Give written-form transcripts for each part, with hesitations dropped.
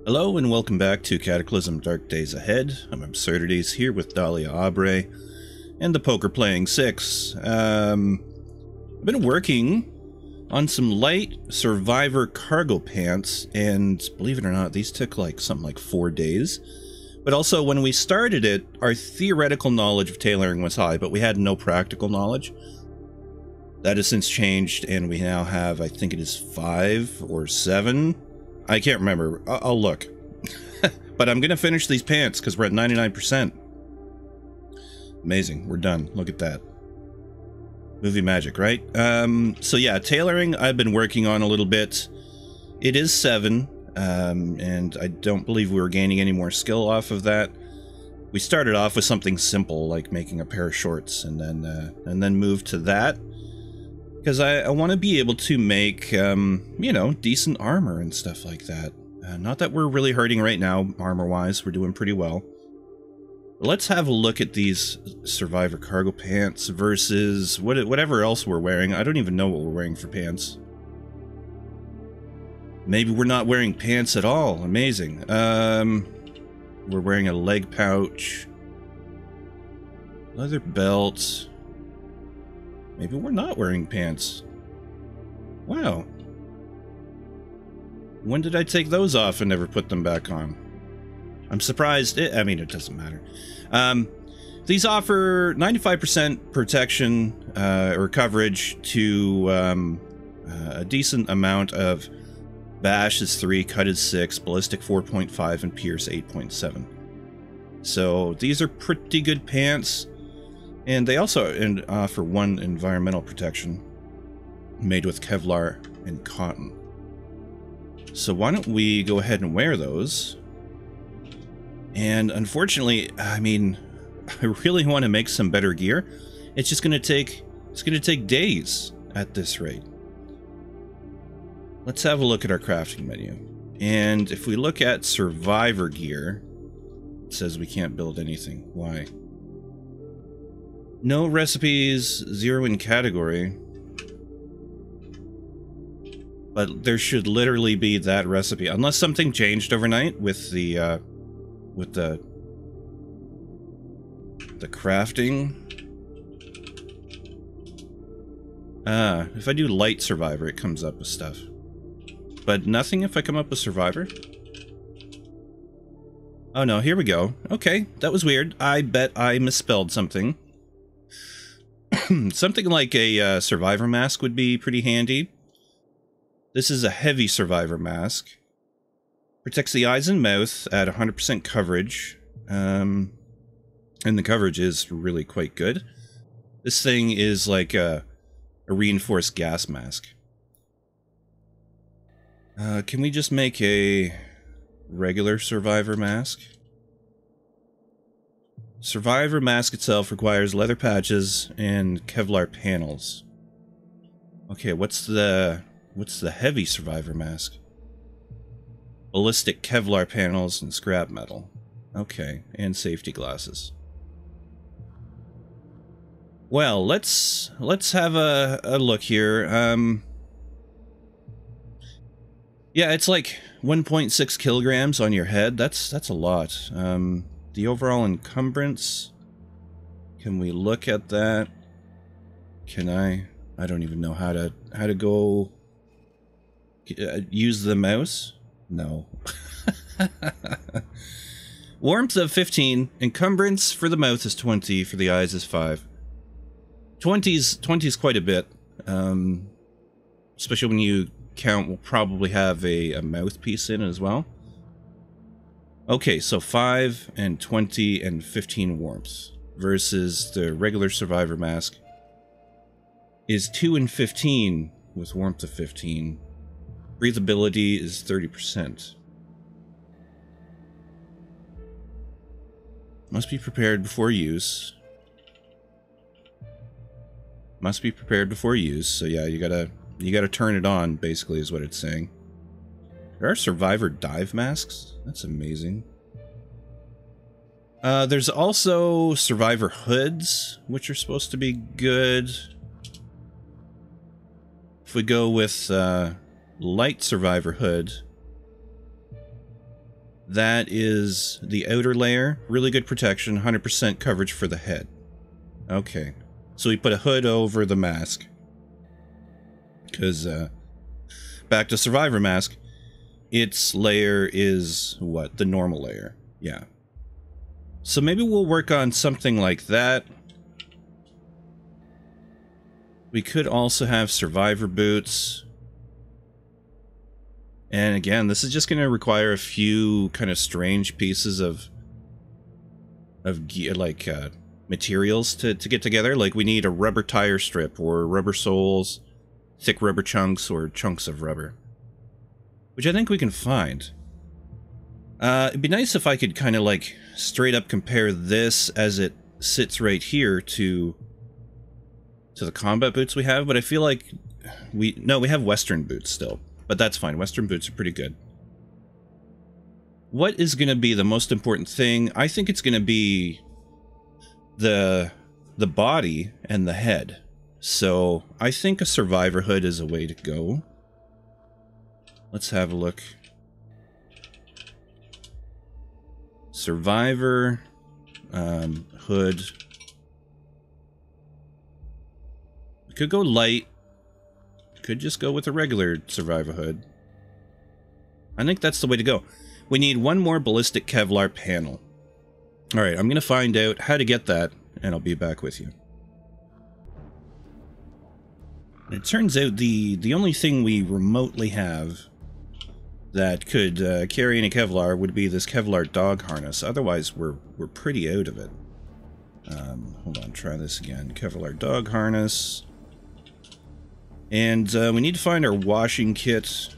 Hello and welcome back to Cataclysm Dark Days Ahead. I'm 𝗬𝗬𝗲 here with Dahlia Aubrey and the Poker Playing 6. I've been working on some light survivor cargo pants, and believe it or not, these took something like 4 days. But also, when we started it, our theoretical knowledge of tailoring was high, but we had no practical knowledge. That has since changed, and we now have, I think it is 5 or 7. I can't remember. I'll look. But I'm going to finish these pants because we're at 99%. Amazing. We're done. Look at that. Movie magic, right? So yeah, tailoring I've been working on a little bit. It is 7, and I don't believe we were gaining any more skill off of that. We started off with something simple, like making a pair of shorts, and then moved to that. Because I want to be able to make, you know, decent armor and stuff like that. Not that we're really hurting right now, armor-wise. We're doing pretty well. But let's have a look at these Survivor cargo pants versus whatever else we're wearing. I don't even know what we're wearing for pants. Maybe we're not wearing pants at all. Amazing. We're wearing a leg pouch. Leather belt. Maybe we're not wearing pants. Wow. When did I take those off and never put them back on? I'm surprised. I mean, it doesn't matter. These offer 95% protection or coverage to a decent amount of bash is 3, cut is 6, ballistic 4.5, and pierce 8.7. So these are pretty good pants. And they also offer 1 environmental protection made with Kevlar and cotton. So why don't we go ahead and wear those? And unfortunately, I mean, I really want to make some better gear. It's just going to take, days at this rate. Let's have a look at our crafting menu. And if we look at survivor gear, it says we can't build anything. Why? No recipes, 0 in category. But there should literally be that recipe, unless something changed overnight with the crafting. If I do light survivor, it comes up with stuff. But nothing if I come up with survivor? Oh no, here we go. Okay, that was weird. I bet I misspelled something. Something like a survivor mask would be pretty handy. This is a heavy survivor mask. Protects the eyes and mouth at 100% coverage. And the coverage is really quite good. This thing is like a reinforced gas mask. Can we just make a regular survivor mask? Survivor mask itself requires leather patches and Kevlar panels. Okay, what's the heavy survivor mask? Ballistic Kevlar panels and scrap metal. Okay, and safety glasses. Well, let's have a look here. Yeah, it's like 1.6 kilograms on your head. That's a lot. The overall encumbrance, can we look at that? Can I don't even know how to go use the mouse. No. Warmth of 15, encumbrance for the mouth is 20, for the eyes is 5. 20's quite a bit, especially when you count we'll probably have a mouthpiece in as well. Okay, so 5 and 20 and 15 warmth versus the regular survivor mask is 2 and 15 with warmth of 15. Breathability is 30%. Must be prepared before use. Must be prepared before use. So yeah, you gotta turn it on, basically, is what it's saying. There are survivor dive masks. That's amazing. There's also survivor hoods, which are supposed to be good. If we go with light survivor hood, That is the outer layer. Really good protection, 100% coverage for the head. Okay. So we put a hood over the mask. Because, back to Survivor mask, its layer is, what, the normal layer. Yeah. So maybe we'll work on something like that. We could also have Survivor boots. And again, this is just going to require a few kind of strange pieces of gear, like materials to get together. Like we need a rubber tire strip or rubber soles, thick rubber chunks or chunks of rubber, which I think we can find. It'd be nice if I could kind of like straight up compare this as it sits right here to the combat boots we have, but I feel like we have Western boots still. But that's fine. Western boots are pretty good. What is going to be the most important thing? I think it's going to be the body and the head. So I think a Survivor hood is a way to go. Let's have a look. Survivor hood. We could go light. Could just go with a regular Survivor hood. I think that's the way to go. We need one more ballistic Kevlar panel. Alright, I'm going to find out how to get that, and I'll be back with you. It turns out the only thing we remotely have that could carry any Kevlar would be this Kevlar dog harness. Otherwise, we're pretty out of it. Hold on, try this again. Kevlar dog harness. And we need to find our washing kit.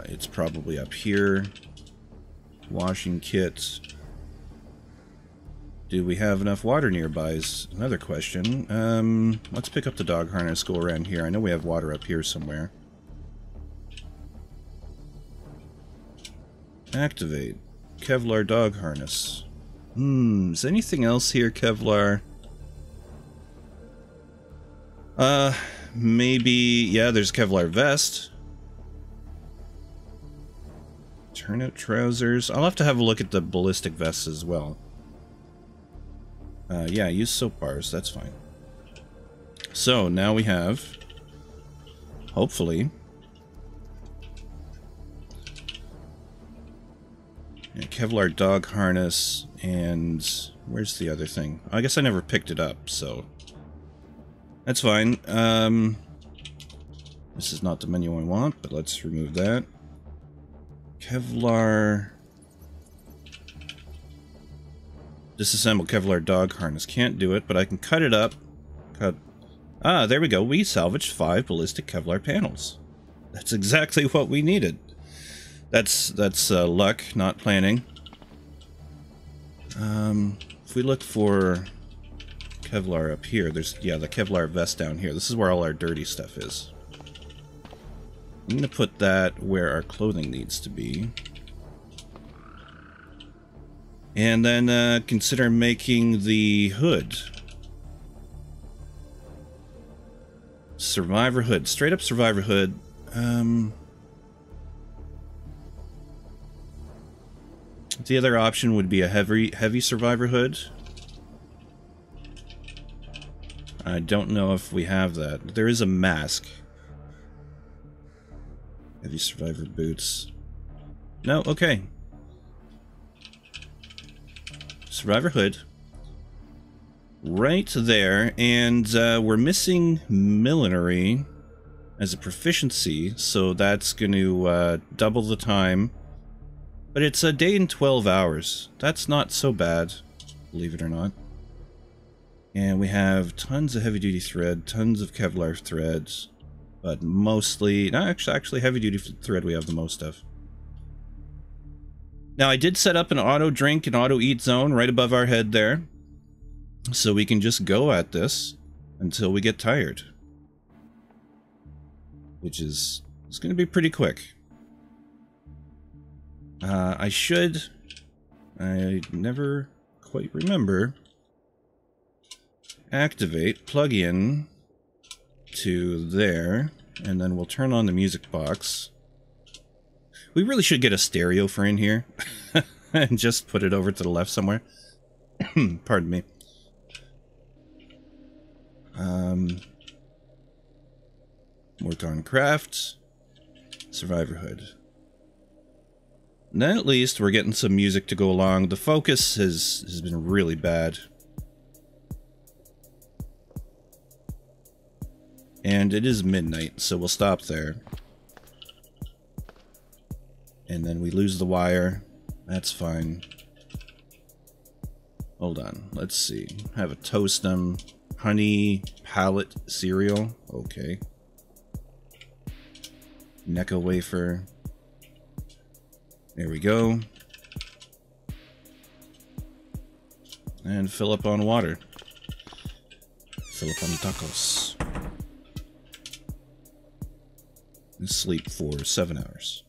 It's probably up here. Washing kit. Do we have enough water nearby is another question. Let's pick up the dog harness, go around here. I know we have water up here somewhere. Activate. Kevlar dog harness. Is anything else here, Kevlar? Maybe, yeah, there's Kevlar vest. Turnout trousers. I'll have to have a look at the ballistic vests as well. Yeah, use soap bars, that's fine. So, now we have, hopefully, a Kevlar dog harness, and where's the other thing? I guess I never picked it up, so that's fine. This is not the menu I want, but let's remove that. Kevlar. Disassemble Kevlar dog harness. Can't do it, but I can cut it up. Cut. Ah, there we go. We salvaged 5 ballistic Kevlar panels. That's exactly what we needed. That's luck, not planning. If we look for Kevlar up here, there's, yeah, the Kevlar vest down here. This is where all our dirty stuff is. I'm going to put that where our clothing needs to be. And then consider making the hood. Survivor hood. Straight up Survivor hood. The other option would be a heavy Survivor hood. I don't know if we have that. There is a mask. Heavy Survivor boots. No, okay. Survivor hood. Right there, and we're missing millinery as a proficiency, so that's going to double the time. But it's a day and 12 hours. That's not so bad, believe it or not. And we have tons of heavy-duty thread, tons of Kevlar threads, but mostly... No, actually heavy-duty thread we have the most of. Now, I did set up an auto-drink and auto-eat zone right above our head there, so we can just go at this until we get tired. Which is... it's going to be pretty quick. I never quite remember, activate, plug in to there, and then we'll turn on the music box. We really should get a stereo for in here. And just put it over to the left somewhere. Pardon me. Work on craft. Survivorhood. And then at least we're getting some music to go along. The focus has been really bad. And it is midnight, so we'll stop there. And then we lose the wire. That's fine. Hold on. Let's see. Have a 𝗏𝗏 honey palette cereal. Okay. Necco wafer. There we go. And fill up on water. Fill up on tacos. And sleep for 7 hours.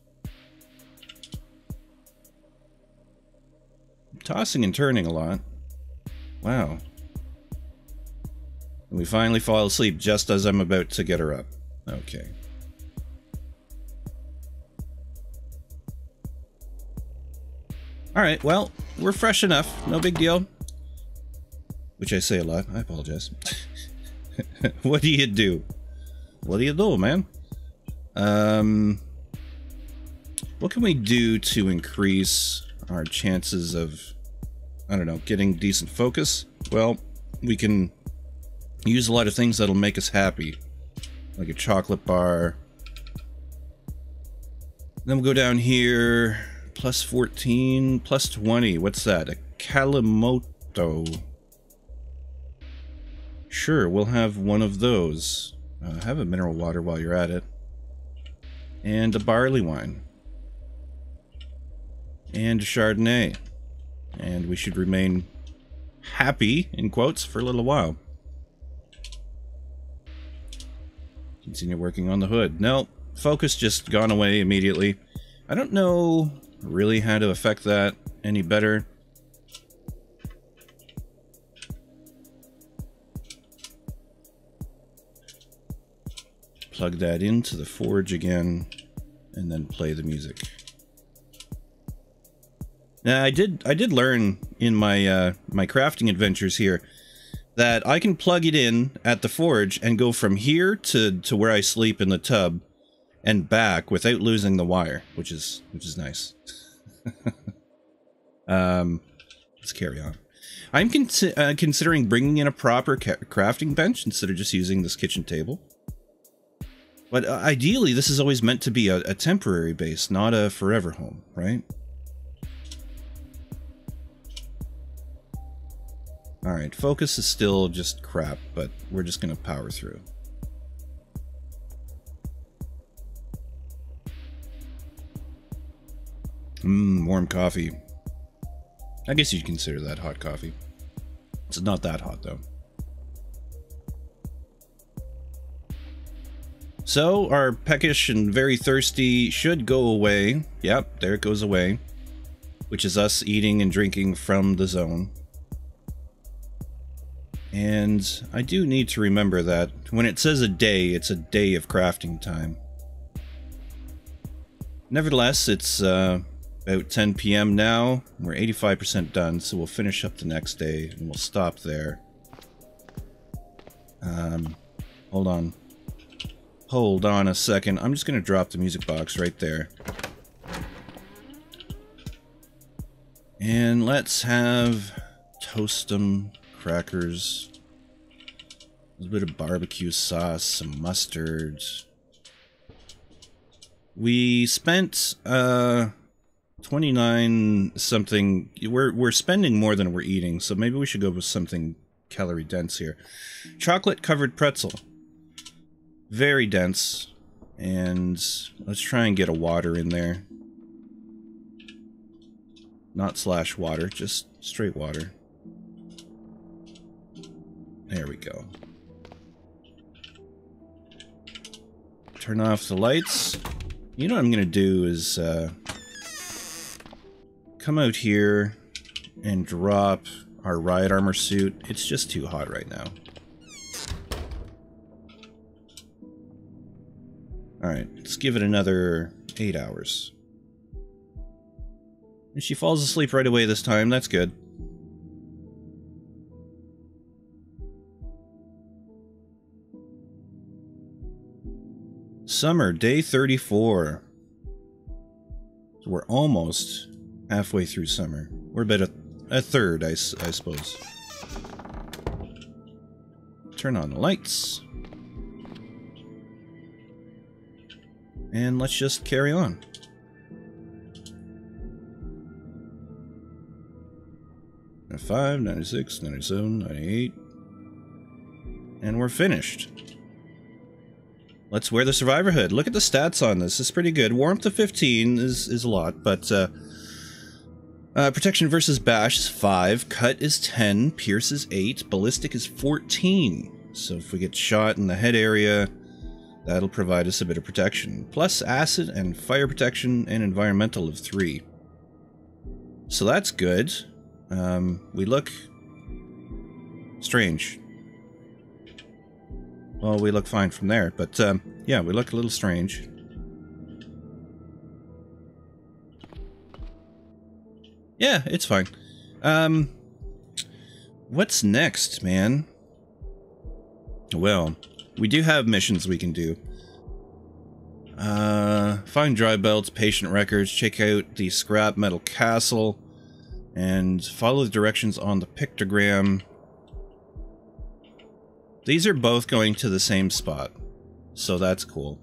Tossing and turning a lot. Wow. And we finally fall asleep just as I'm about to get her up. Okay. Alright, well, we're fresh enough. No big deal. Which I say a lot. I apologize. What do you do? What do you do, man? What can we do to increase our chances of, I don't know, getting decent focus? Well, we can use a lot of things that'll make us happy. Like a chocolate bar. Then we'll go down here. Plus 14, plus 20. What's that? A 𝗁𝗵𝗀𝗀𝗧. Sure, we'll have one of those. Have a mineral water while you're at it. And a barley wine. And a Chardonnay. And we should remain happy, in quotes, for a little while. Continue working on the hood. No, focus just gone away immediately. I don't know really how to affect that any better. Plug that into the forge again, and then play the music. Now, I did learn in my my crafting adventures here that I can plug it in at the forge and go from here to where I sleep in the tub and back without losing the wire, which is nice. Let's carry on. I'm considering bringing in a proper crafting bench instead of just using this kitchen table. But ideally, this is always meant to be a temporary base, not a forever home, right? Alright, focus is still just crap, but we're just gonna power through. Warm coffee. I guess you'd consider that hot coffee. It's not that hot, though. So, our peckish and very thirsty should go away. Yep, there it goes away. Which is us eating and drinking from the zone. And I do need to remember that when it says a day, it's a day of crafting time. Nevertheless, it's about 10 p.m. now. We're 85% done, so we'll finish up the next day and we'll stop there. Hold on. Hold on a second. I'm just going to drop the music box right there. And let's have 𝗏𝗏 crackers, a little bit of barbecue sauce, some mustard. We spent 29 something. We're spending more than we're eating, so maybe we should go with something calorie dense here. Chocolate covered pretzel. Very dense. And let's try and get a water in there. Not slash water, just straight water. There we go. Turn off the lights. You know what I'm gonna do is come out here and drop our riot armor suit. It's just too hot right now. Alright, let's give it another 8 hours. And she falls asleep right away this time. That's good. Summer, day 34. So we're almost halfway through summer. We're about a third, I suppose. Turn on the lights. And let's just carry on. '95, '96, '97, '98. And we're finished. Let's wear the survivor hood. Look at the stats on this. It's pretty good. Warmth of 15 is a lot, but protection versus bash is 5, cut is 10, pierce is 8, ballistic is 14. So if we get shot in the head area, that'll provide us a bit of protection. Plus acid and fire protection and environmental of 3. So that's good. We look strange. Well, we look fine from there, but yeah, we look a little strange. Yeah, it's fine. What's next, man? Well, we do have missions we can do. Find dry belts, patient records, check out the scrap metal castle, and follow the directions on the pictogram. These are both going to the same spot, so that's cool.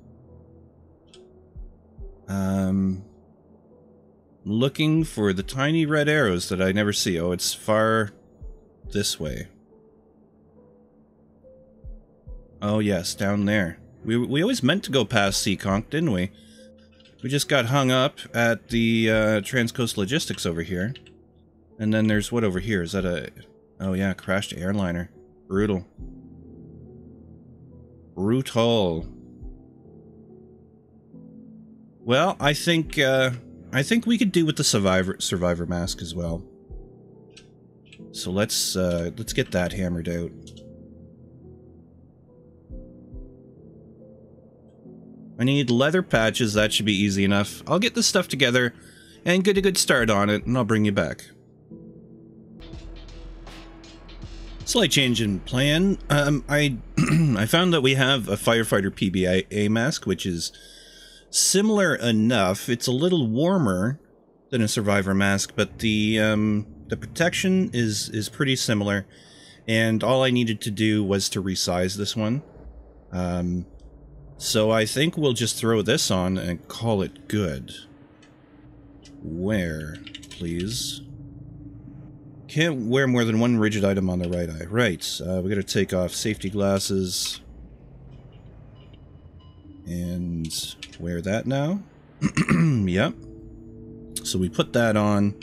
Looking for the tiny red arrows that I never see. Oh, it's far this way. Oh yes, down there. We always meant to go past 𝘁𝗵𝗃, didn't we? We just got hung up at the Transcoast Logistics over here. And then there's what over here? Is that a... Oh yeah, crashed airliner. Brutal. Brutal. Well, I think we could do with the survivor mask as well. So let's get that hammered out. I need leather patches. That should be easy enough. I'll get this stuff together and get a good start on it, and I'll bring you back. Slight change in plan. I found that we have a firefighter PBA mask, which is similar enough. It's a little warmer than a survivor mask, but the protection is pretty similar. And all I needed to do was to resize this one. So I think we'll just throw this on and call it good. Wear, please. Can't wear more than one rigid item on the right eye. Right, we gotta take off safety glasses. And wear that now. Yep. So we put that on.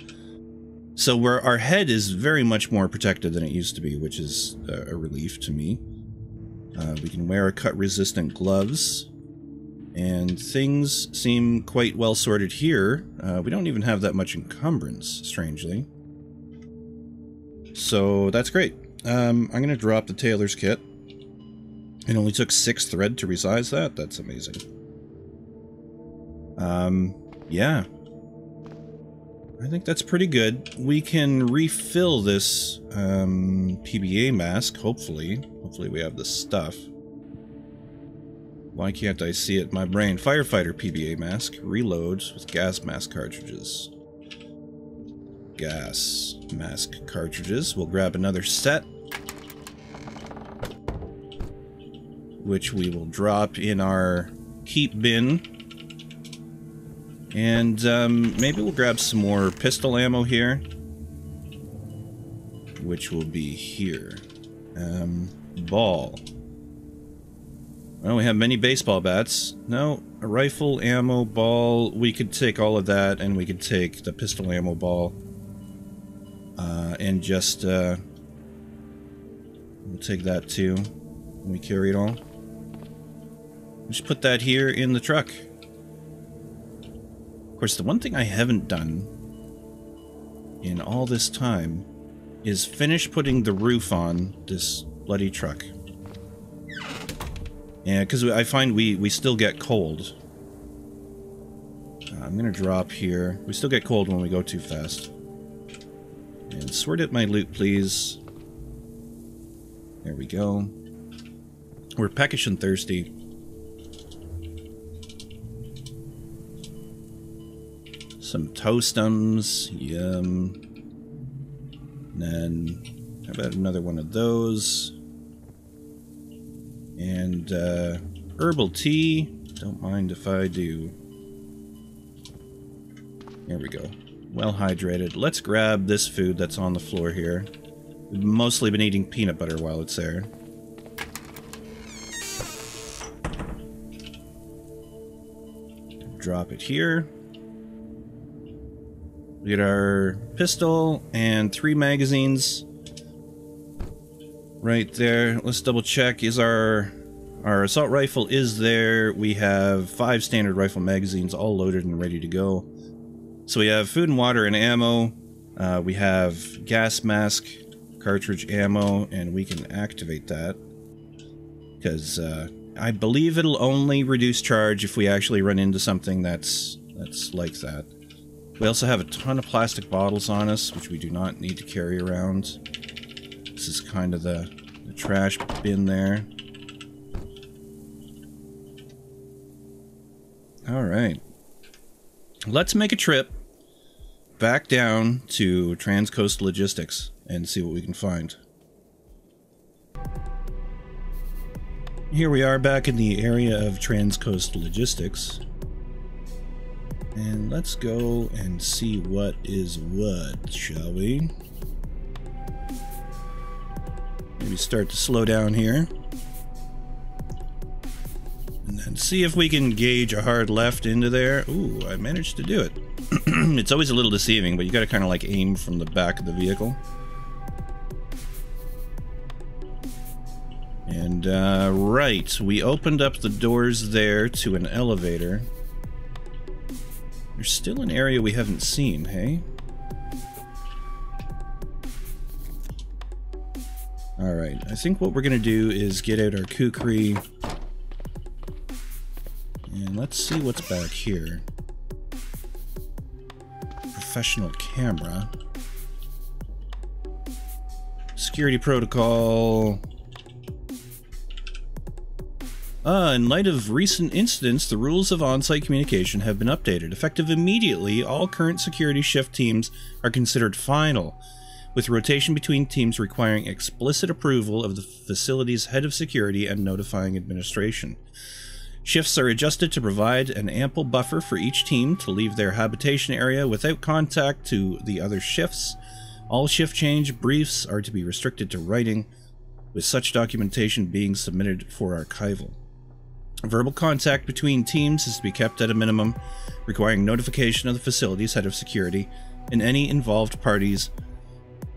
So our head is very much more protected than it used to be, which is a relief to me. We can wear cut-resistant gloves. And things seem quite well sorted here. We don't even have that much encumbrance, strangely. So that's great. I'm going to drop the tailor's kit. It only took 6 thread to resize that. That's amazing. Yeah. I think that's pretty good. We can refill this PBA mask, hopefully. Hopefully we have the stuff. Why can't I see it in my brain? Firefighter PBA mask. Reloads with gas mask cartridges. Gas mask cartridges. We'll grab another set, which we will drop in our keep bin. And maybe we'll grab some more pistol ammo here, which will be here. Ball. Well, we have many baseball bats. No, a rifle, ammo, ball. We could take all of that, and we could take the pistol ammo ball. And just, we'll take that too. Let me carry it all. Just put that here in the truck. Of course, the one thing I haven't done in all this time is finish putting the roof on this bloody truck. Yeah, because I find we still get cold. I'm gonna drop here. We still get cold when we go too fast. And sort out my loot, please. There we go. We're peckish and thirsty. Some toastums. Yum. And then, how about another one of those? And, herbal tea. Don't mind if I do. There we go. Well hydrated. Let's grab this food that's on the floor here. We've mostly been eating peanut butter while it's there. Drop it here. We get our pistol and 3 magazines. Right there. Let's double check. Is our assault rifle is there. We have 5 standard rifle magazines all loaded and ready to go. So we have food and water and ammo. We have gas mask, cartridge ammo, and we can activate that. Because I believe it'll only reduce charge if we actually run into something that's like that. We also have a ton of plastic bottles on us, which we do not need to carry around. This is kind of the trash bin there. Alright. Let's make a trip back down to Transcoast Logistics and see what we can find. Here we are back in the area of Transcoast Logistics. And let's go and see what is what, shall we? Maybe start to slow down here. And then see if we can gauge a hard left into there. Ooh, I managed to do it. It's always a little deceiving, but you gotta kind of like aim from the back of the vehicle. And, right, we opened up the doors there to an elevator. There's still an area we haven't seen, hey? Alright, I think what we're gonna do is get out our kukri. And let's see what's back here. Professional camera. Security protocol. In light of recent incidents, the rules of on-site communication have been updated. Effective immediately, all current security shift teams are considered final, with rotation between teams requiring explicit approval of the facility's head of security and notifying administration. Shifts are adjusted to provide an ample buffer for each team to leave their habitation area without contact to the other shifts. All shift change briefs are to be restricted to writing, with such documentation being submitted for archival. Verbal contact between teams is to be kept at a minimum, requiring notification of the facility's head of security, and any involved parties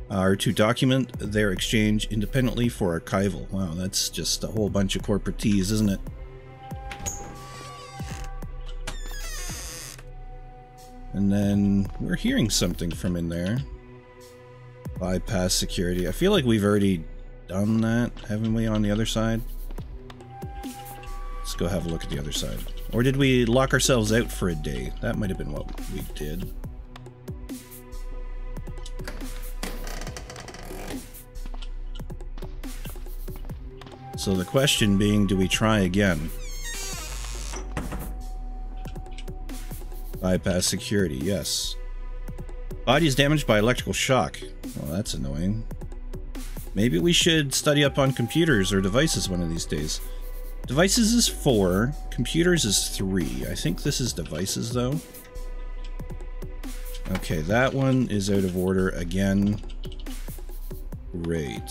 are to document their exchange independently for archival. Wow, that's just a whole bunch of corporate T's, isn't it? And then we're hearing something from in there. Bypass security. I feel like we've already done that, haven't we, on the other side? Let's go have a look at the other side. Or did we lock ourselves out for a day? That might have been what we did. So the question being, do we try again? Bypass security, yes. Body is damaged by electrical shock. Well, that's annoying. Maybe we should study up on computers or devices one of these days. Devices is 4, computers is 3. I think this is devices, though. Okay, that one is out of order again. Great.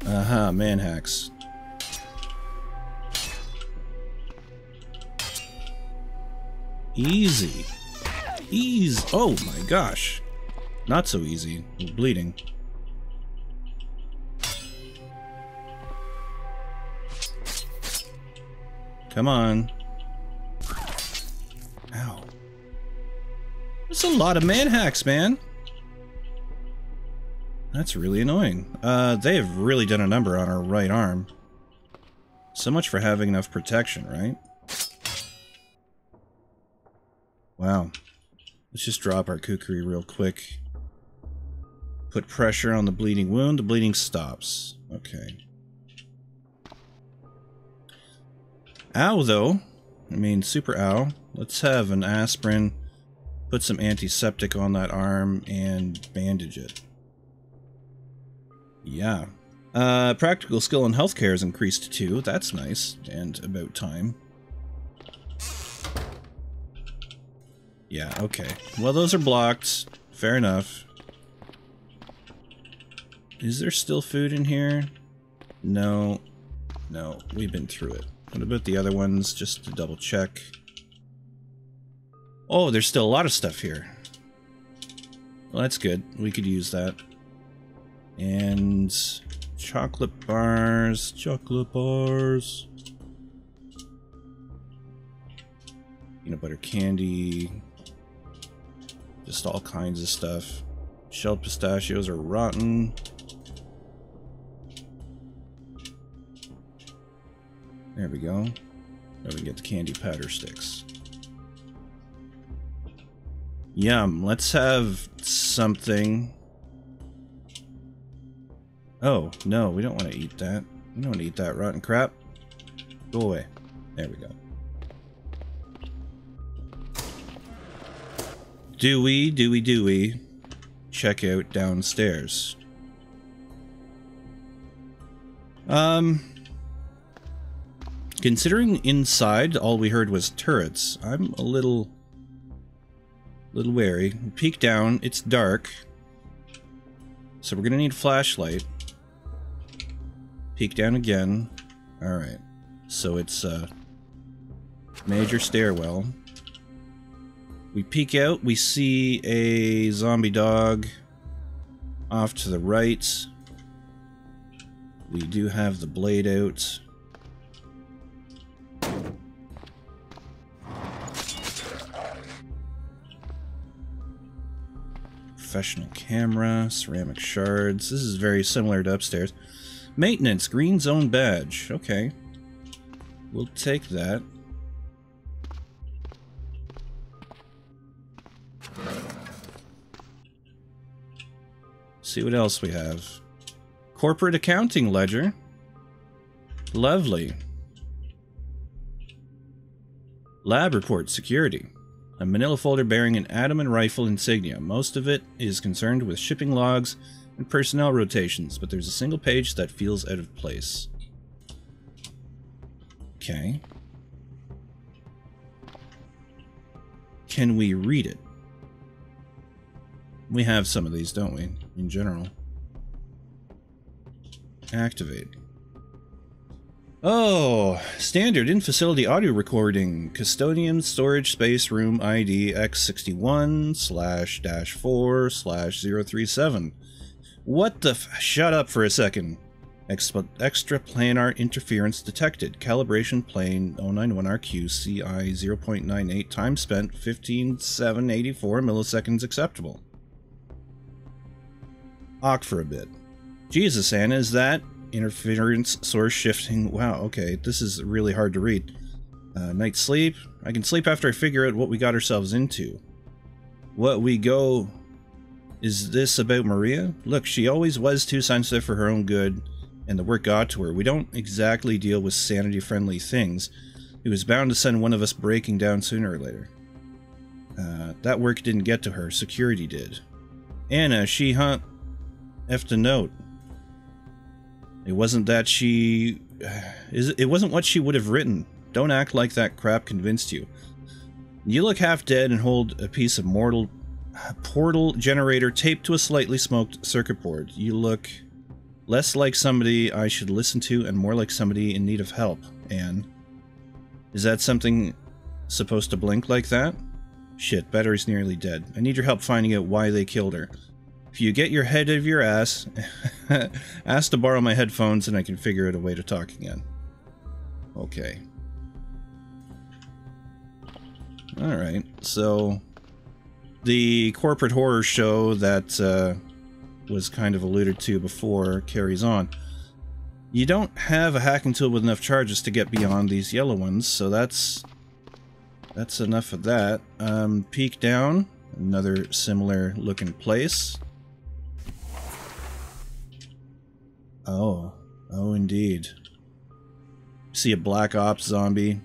Aha, man hacks. Easy. Easy. Oh my gosh. Not so easy. I'm bleeding. Come on. Ow. There's a lot of man hacks, man. That's really annoying. They have really done a number on our right arm. So much for having enough protection, right? Wow. Let's just drop our kukri real quick. Put pressure on the bleeding wound. The bleeding stops. Okay. Ow, though. I mean, super ow. Let's have an aspirin. Put some antiseptic on that arm and bandage it. Yeah. Practical skill in healthcare is increased too. That's nice. And about time. Yeah, okay. Well, those are blocked. Fair enough. Is there still food in here? No. No, we've been through it. What about the other ones? Just to double check. Oh, there's still a lot of stuff here. Well, that's good. We could use that. And chocolate bars. Chocolate bars. Peanut butter candy. Just all kinds of stuff. Shelled pistachios are rotten. There we go. Now we get the candy powder sticks. Yum. Let's have something. Oh, no, we don't want to eat that. We don't want to eat that rotten crap. Go away. There we go. Do we check out downstairs? Considering inside all we heard was turrets, I'm a little wary. Peek down, it's dark. So we're gonna need a flashlight. Peek down again. Alright. So it's a major stairwell. We peek out, we see a zombie dog off to the right. We do have the blade out. Professional camera, ceramic shards. This is very similar to upstairs. Maintenance, green zone badge. Okay. We'll take that. See what else we have. Corporate accounting ledger. Lovely. Lab report, security. A manila folder bearing an atom and rifle insignia. Most of it is concerned with shipping logs and personnel rotations, but there's a single page that feels out of place. Okay. Can we read it? We have some of these, don't we? In general. Activate. Oh, standard in-facility audio recording. Custodian storage space room ID X61/-4/037. What the shut up for a second. Extra planar interference detected. Calibration plane 091RQ CI 0.98. Time spent 15,784 milliseconds acceptable. Awk for a bit. Jesus, Anna, is that interference source shifting? Wow, okay, this is really hard to read. Night sleep. I can sleep after I figure out what we got ourselves into. What we go... Is this about Maria? Look, she always was too sensitive for her own good, and the work got to her. We don't exactly deal with sanity-friendly things. It was bound to send one of us breaking down sooner or later. That work didn't get to her. Security did. Anna, she effed a note. It wasn't that she... It wasn't what she would have written. Don't act like that crap convinced you. You look half dead and hold a piece of portal generator taped to a slightly smoked circuit board. You look less like somebody I should listen to and more like somebody in need of help, Anne. Is that something supposed to blink like that? Shit, battery's nearly dead. I need your help finding out why they killed her. If you get your head out of your ass, ask to borrow my headphones and I can figure out a way to talk again. Okay. Alright, so... The corporate horror show that was kind of alluded to before carries on. You don't have a hacking tool with enough charges to get beyond these yellow ones, so that's enough of that. Peek down, another similar looking place. Oh indeed. See a Black Ops zombie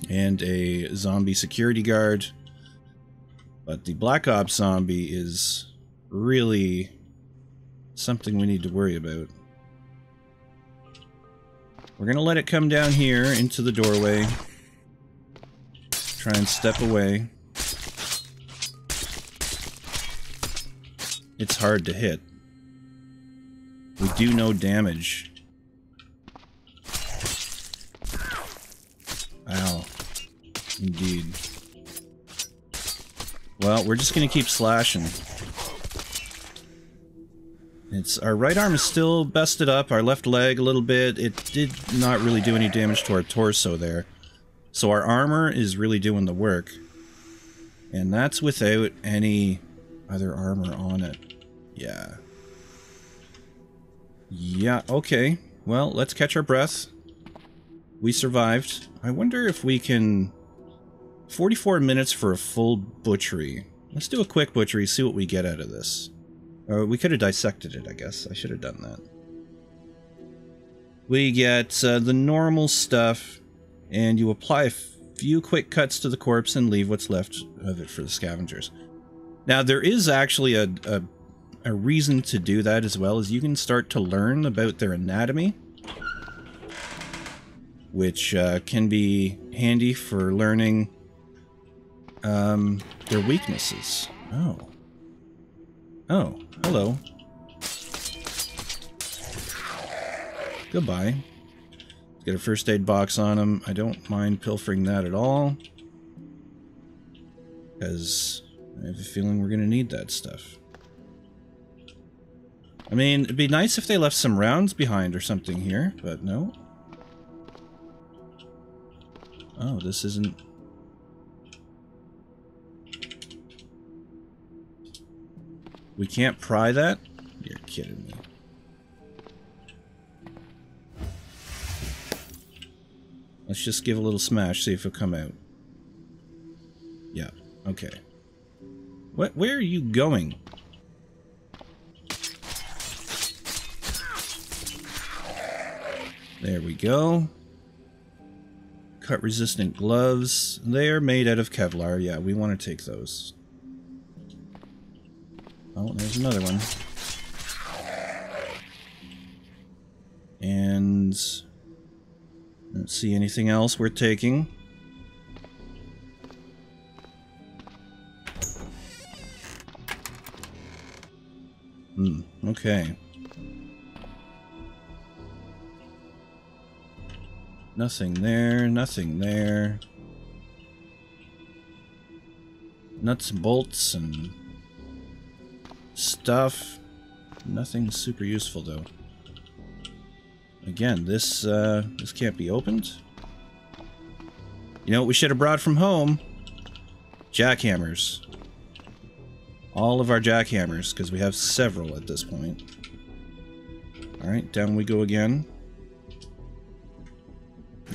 and a zombie security guard. But the Black Ops zombie is really something we need to worry about. We're gonna let it come down here into the doorway. Try and step away. It's hard to hit. We do no damage. Ow. Indeed. Well, we're just gonna keep slashing. Our right arm is still busted up, our left leg a little bit. It did not really do any damage to our torso there. So our armor is really doing the work. And that's without any other armor on it. Yeah. Yeah, okay. Well, let's catch our breath. We survived. I wonder if we can... 44 minutes for a full butchery. Let's do a quick butchery, see what we get out of this. We could have dissected it, I guess. I should have done that. We get the normal stuff, and you apply a few quick cuts to the corpse and leave what's left of it for the scavengers. Now, there is actually a reason to do that as well, is you can start to learn about their anatomy, which can be handy for learning their weaknesses. Oh, hello. Goodbye. Get a first aid box on him. I don't mind pilfering that at all, because I have a feeling we're going to need that stuff. I mean, it'd be nice if they left some rounds behind or something here, but no. Oh, this isn't... We can't pry that? You're kidding me. Let's just give a little smash, see if it'll come out. Yeah, okay. Where are you going? There we go. Cut-resistant gloves. They're made out of Kevlar. Yeah, we want to take those. Oh, there's another one. And... don't see anything else worth taking. Okay. Nothing there, nothing there. Nuts and bolts and stuff. Nothing super useful though. Again, this can't be opened. You know what we should have brought from home? Jackhammers. All of our jackhammers, because we have several at this point. Alright, down we go again.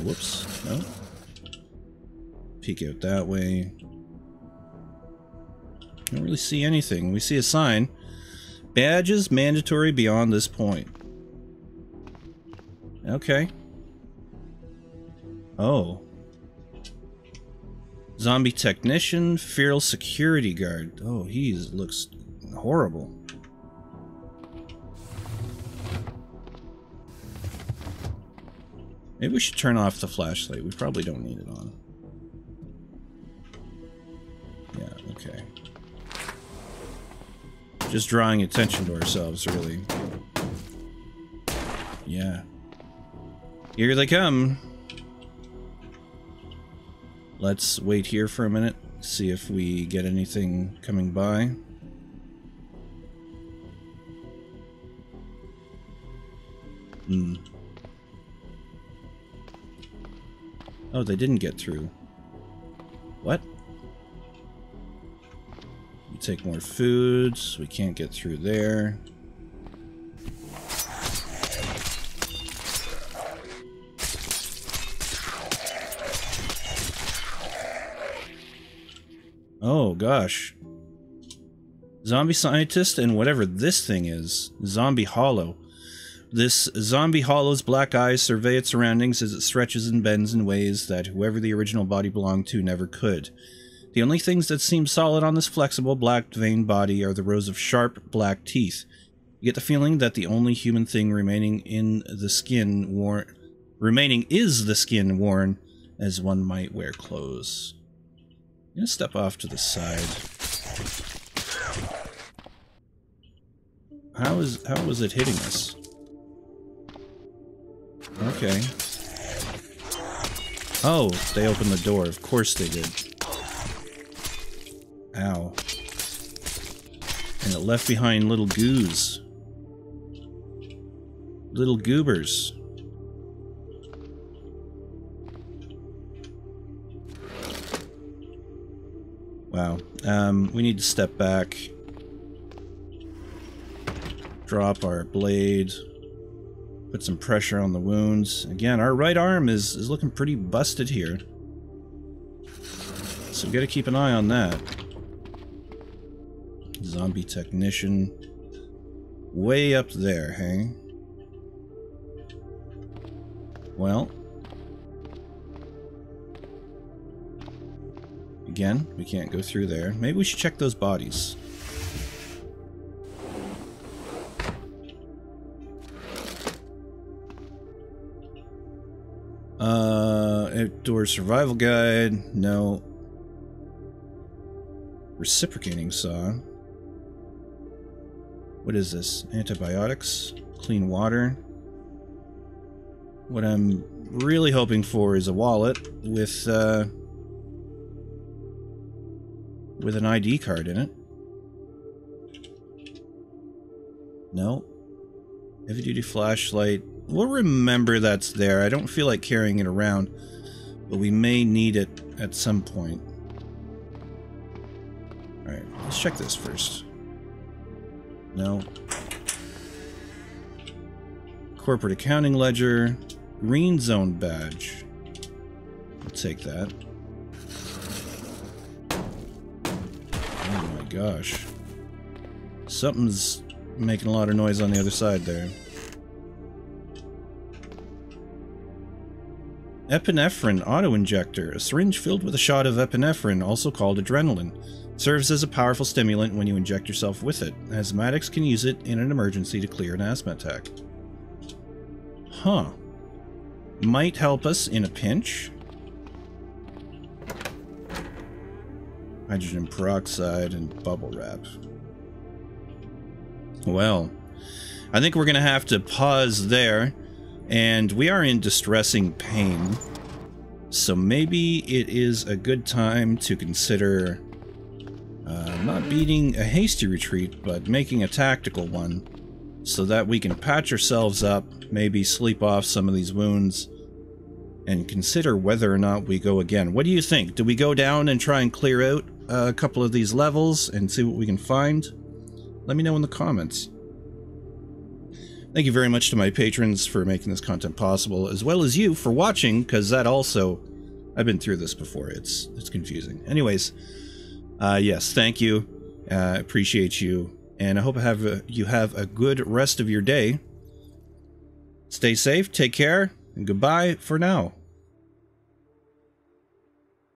Whoops. No. Peek out that way. Don't really see anything. We see a sign. Badges mandatory beyond this point. Okay. Oh. Zombie technician, feral security guard. Oh, he looks horrible. Maybe we should turn off the flashlight. We probably don't need it on. Yeah, okay. Just drawing attention to ourselves, really. Yeah. Here they come. Let's wait here for a minute, see if we get anything coming by. Oh, they didn't get through. What? It's take more foods. We can't get through there. Oh, gosh. Zombie scientist and whatever this thing is. Zombie hollow. This zombie hollow's black eyes survey its surroundings as it stretches and bends in ways that whoever the original body belonged to never could. The only things that seem solid on this flexible, black-veined body are the rows of sharp, black teeth. You get the feeling that the only human thing remaining is the skin worn as one might wear clothes. I'm gonna step off to the side. How was it hitting us? Okay. Oh, they opened the door. Of course they did. Ow. And it left behind little goos. Little goobers. Wow. We need to step back. Drop our blade. Put some pressure on the wounds. Again, our right arm is looking pretty busted here. So we gotta keep an eye on that. Zombie technician. Way up there, hey? Well. Again, we can't go through there. Maybe we should check those bodies. Outdoor survival guide. No. Reciprocating saw. What is this? Antibiotics? Clean water? What I'm really hoping for is a wallet with an ID card in it. No. Heavy-duty flashlight. We'll remember that's there. I don't feel like carrying it around, but we may need it at some point. Alright, let's check this first. No. Corporate accounting ledger. Green zone badge. We'll take that. Oh my gosh. Something's making a lot of noise on the other side there. Epinephrine auto-injector. A syringe filled with a shot of epinephrine, also called adrenaline. Serves as a powerful stimulant when you inject yourself with it. Asthmatics can use it in an emergency to clear an asthma attack. Huh. Might help us in a pinch. Hydrogen peroxide and bubble wrap. Well, I think we're going to have to pause there. And we are in distressing pain, so maybe it is a good time to consider not beating a hasty retreat, but making a tactical one, so that we can patch ourselves up, maybe sleep off some of these wounds, and consider whether or not we go again. What do you think? Do we go down and try and clear out a couple of these levels and see what we can find? Let me know in the comments. Thank you very much to my patrons for making this content possible, as well as you for watching, because that also... I've been through this before. It's confusing. Anyways, yes, thank you. Appreciate you. And I hope you have a good rest of your day. Stay safe, take care, and goodbye for now.